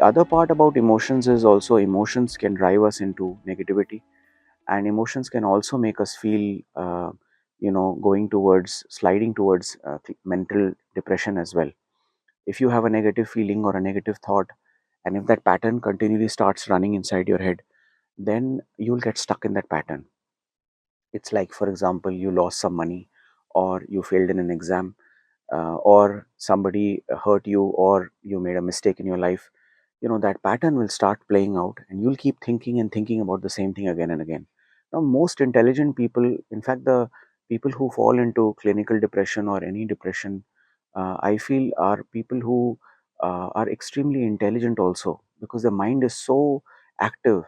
The other part about emotions is also emotions can drive us into negativity, and emotions can also make us feel sliding towards mental depression as well. If you have a negative feeling or a negative thought, and if that pattern continually starts running inside your head, then you'll get stuck in that pattern. It's like, for example, you lost some money, or you failed in an exam, or somebody hurt you, or you made a mistake in your life. That pattern will start playing out, and you'll keep thinking and thinking about the same thing again and again. Now, most intelligent people, in fact, the people who fall into clinical depression or any depression, I feel are people who are extremely intelligent also, because the mind is so active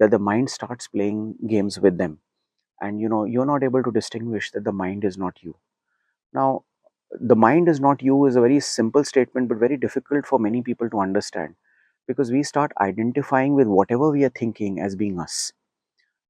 that the mind starts playing games with them, and you're not able to distinguish that the mind is not you. Now, the mind is not you is a very simple statement, but very difficult for many people to understand, because we start identifying with whatever we are thinking as being us.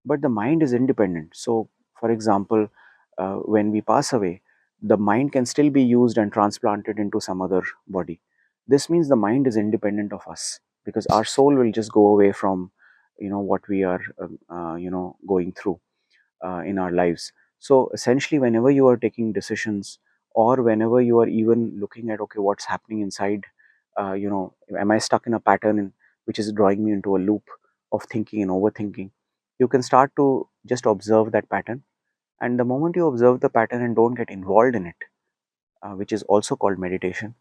But the mind is independent. So, for example, when we pass away, the mind can still be used and transplanted into some other body. This means the mind is independent of us, because our soul will just go away from what we are going through in our lives. So essentially, whenever you are taking decisions, or whenever you are even looking at, okay, what's happening inside, am I stuck in a pattern which is drawing me into a loop of thinking and overthinking, you can start to just observe that pattern. And the moment you observe the pattern and don't get involved in it, which is also called meditation,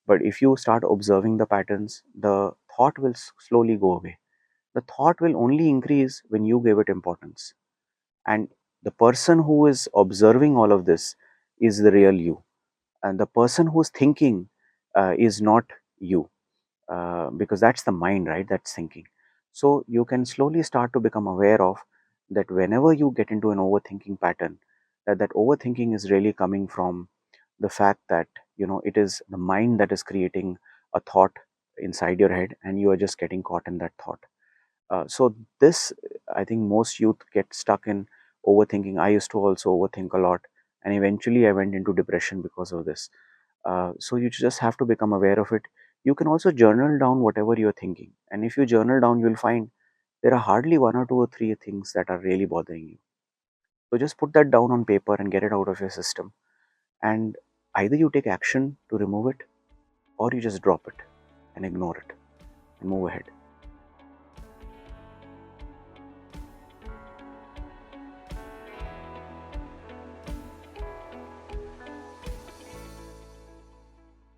but if you start observing the patterns, the thought will slowly go away. The thought will only increase when you give it importance, and the person who is observing all of this is the real you, and the person who's thinking is not you, because that's the mind, right? That's thinking. So you can slowly start to become aware of that whenever you get into an overthinking pattern, that overthinking is really coming from the fact that it is the mind that is creating a thought inside your head, and you are just getting caught in that thought. So this, I think most youth get stuck in overthinking. I used to also overthink a lot, and eventually I went into depression because of this. So you just have to become aware of it. You can also journal down whatever you're thinking, and if you journal down, you'll find there are hardly one or two or three things that are really bothering you. So just put that down on paper and get it out of your system, and either you take action to remove it, or you just drop it and ignore it and move ahead.